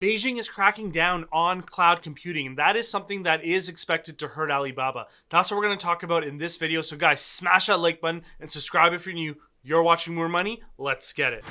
Beijing is cracking down on cloud computing, and that is something that is expected to hurt Alibaba. That's what we're going to talk about in this video. So guys, smash that like button and subscribe if you're new. You're watching More Money. Let's get it.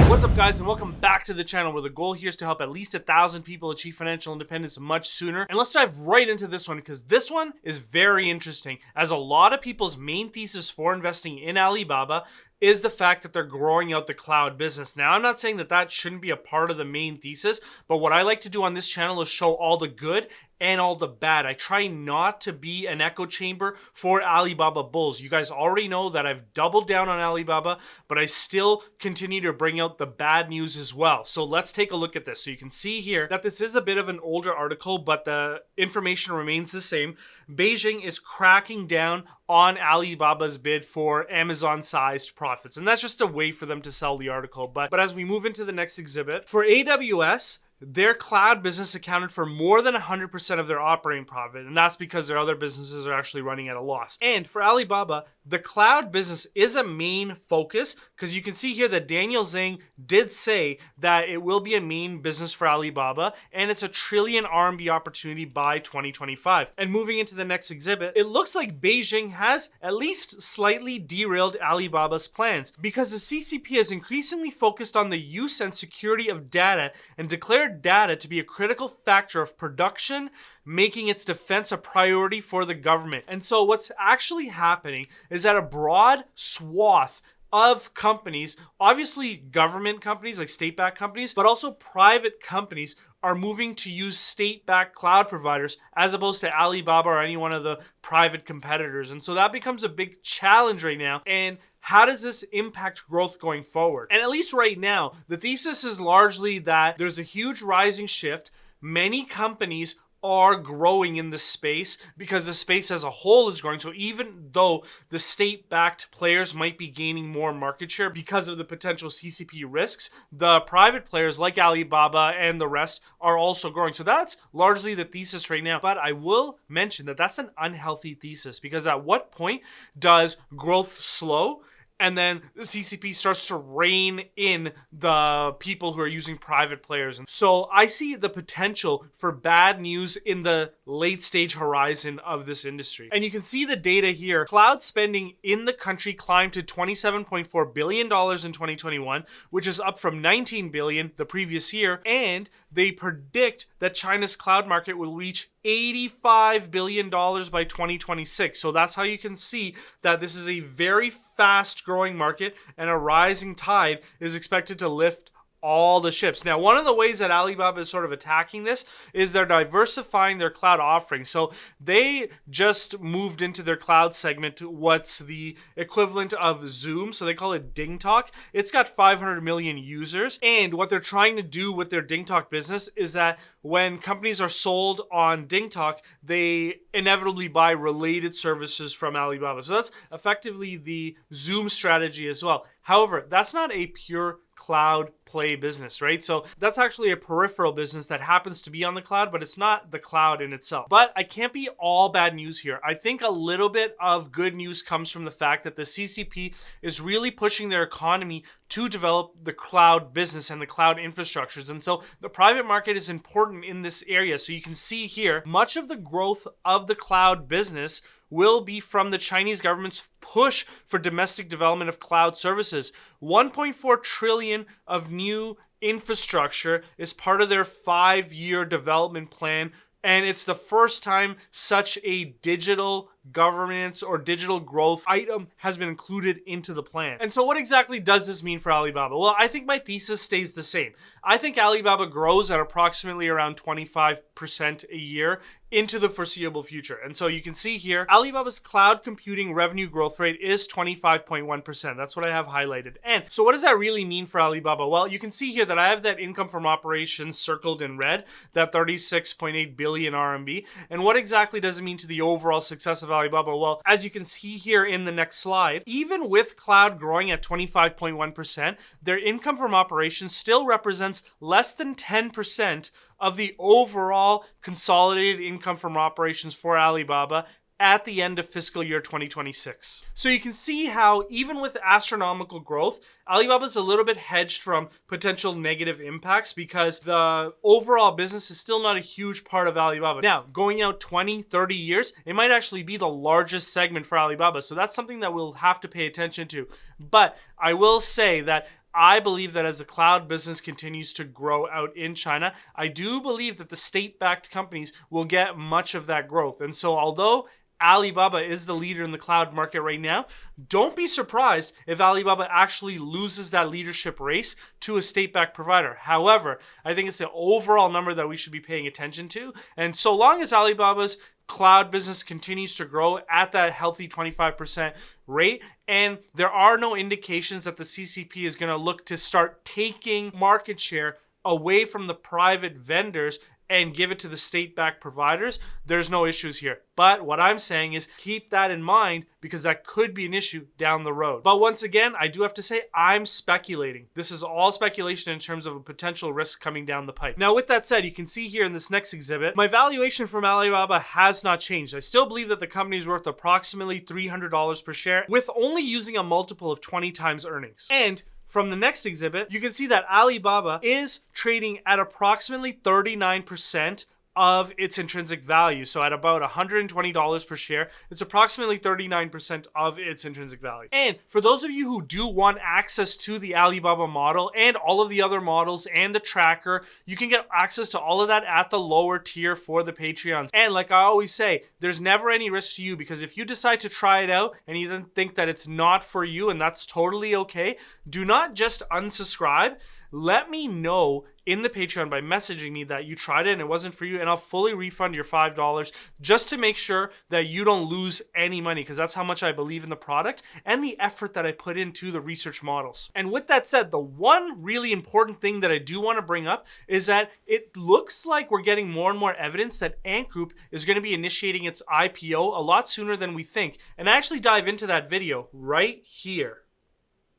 What's up guys, and welcome back to the channel where the goal here is to help at least 1,000 people achieve financial independence much sooner. And let's dive right into this one because this one is very interesting, as a lot of people's main thesis for investing in Alibaba is the fact that they're growing out the cloud business. Now, I'm not saying that that shouldn't be a part of the main thesis, but what I like to do on this channel is show all the good and all the bad. I try not to be an echo chamber for Alibaba bulls. You guys already know that I've doubled down on Alibaba, but I still continue to bring out the bad news as well. So let's take a look at this. So you can see here that this is a bit of an older article, but the information remains the same. Beijing is cracking down on Alibaba's bid for Amazon-sized profits. And that's just a way for them to sell the article. But as we move into the next exhibit, for AWS, their cloud business accounted for more than 100% of their operating profit, and that's because their other businesses are actually running at a loss. And for Alibaba, the cloud business is a main focus, because you can see here that Daniel Zhang did say that it will be a main business for Alibaba, and it's a trillion RMB opportunity by 2025. And moving into the next exhibit, it looks like Beijing has at least slightly derailed Alibaba's plans, because the CCP has increasingly focused on the use and security of data and declared data to be a critical factor of production, making its defense a priority for the government. And so what's actually happening is that a broad swath of companies, obviously government companies like state-backed companies, but also private companies are moving to use state-backed cloud providers as opposed to Alibaba or any one of the private competitors. And so that becomes a big challenge right now. And how does this impact growth going forward? And at least right now, the thesis is largely that there's a huge rising shift. Many companies are growing in the space because the space as a whole is growing. So even though the state-backed players might be gaining more market share because of the potential CCP risks, the private players like Alibaba and the rest are also growing. So that's largely the thesis right now. But I will mention that that's an unhealthy thesis, because at what point does growth slow and then the CCP starts to rein in the people who are using private players? And so I see the potential for bad news in the late stage horizon of this industry. And you can see the data here. Cloud spending in the country climbed to $27.4 billion in 2021, which is up from $19 billion the previous year. And they predict that China's cloud market will reach $85 billion by 2026. So that's how you can see that this is a very fast growing market, and a rising tide is expected to lift all the ships. Now, one of the ways that Alibaba is sort of attacking this is they're diversifying their cloud offerings. So they just moved into their cloud segment what's the equivalent of Zoom. So they call it DingTalk. It's got 500 million users. And what they're trying to do with their DingTalk business is that when companies are sold on DingTalk, they inevitably buy related services from Alibaba. So that's effectively the Zoom strategy as well. However, that's not a pure cloud play business, right? So that's actually a peripheral business that happens to be on the cloud, but it's not the cloud in itself. But I can't be all bad news here. I think a little bit of good news comes from the fact that the CCP is really pushing their economy to develop the cloud business and the cloud infrastructures. And so the private market is important in this area. So you can see here, much of the growth of the cloud business will be from the Chinese government's push for domestic development of cloud services. 1.4 trillion of new infrastructure is part of their 5-year development plan, and it's the first time such a digital governance or digital growth item has been included into the plan. And so what exactly does this mean for Alibaba? Well, I think my thesis stays the same. I think Alibaba grows at approximately around 25% a year into the foreseeable future. And so you can see here, Alibaba's cloud computing revenue growth rate is 25.1%. That's what I have highlighted. And so what does that really mean for Alibaba? Well, you can see here that I have that income from operations circled in red, that 36.8 billion RMB. And what exactly does it mean to the overall success of Alibaba? Well, as you can see here in the next slide, even with cloud growing at 25.1%, their income from operations still represents less than 10% of the overall consolidated income from operations for Alibaba at the end of fiscal year 2026. So you can see how even with astronomical growth, Alibaba's a little bit hedged from potential negative impacts because the overall business is still not a huge part of Alibaba. Now, going out 20, 30 years, it might actually be the largest segment for Alibaba. So that's something that we'll have to pay attention to. But I will say that I believe that as the cloud business continues to grow out in China, I do believe that the state-backed companies will get much of that growth. And so although Alibaba is the leader in the cloud market right now, don't be surprised if Alibaba actually loses that leadership race to a state-backed provider. However, I think it's the overall number that we should be paying attention to. And so long as Alibaba's cloud business continues to grow at that healthy 25% rate, and there are no indications that the CCP is going to look to start taking market share away from the private vendors and give it to the state-backed providers, there's no issues here. But what I'm saying is keep that in mind because that could be an issue down the road. But once again, I do have to say I'm speculating. This is all speculation in terms of a potential risk coming down the pipe. Now, with that said, you can see here in this next exhibit, my valuation from Alibaba has not changed. I still believe that the company is worth approximately $300 per share with only using a multiple of 20 times earnings. And from the next exhibit, you can see that Alibaba is trading at approximately 39% of its intrinsic value. So at about $120 per share, it's approximately 39% of its intrinsic value. And for those of you who do want access to the Alibaba model and all of the other models and the tracker, you can get access to all of that at the lower tier for the Patreons. And like I always say, there's never any risk to you because if you decide to try it out and you then think that it's not for you, and that's totally okay, do not just unsubscribe. Let me know in the Patreon by messaging me that you tried it and it wasn't for you, and I'll fully refund your $5 just to make sure that you don't lose any money, because that's how much I believe in the product and the effort that I put into the research models. And with that said, the one really important thing that I do want to bring up is that it looks like we're getting more and more evidence that Ant Group is going to be initiating its IPO a lot sooner than we think. And I actually dive into that video right here.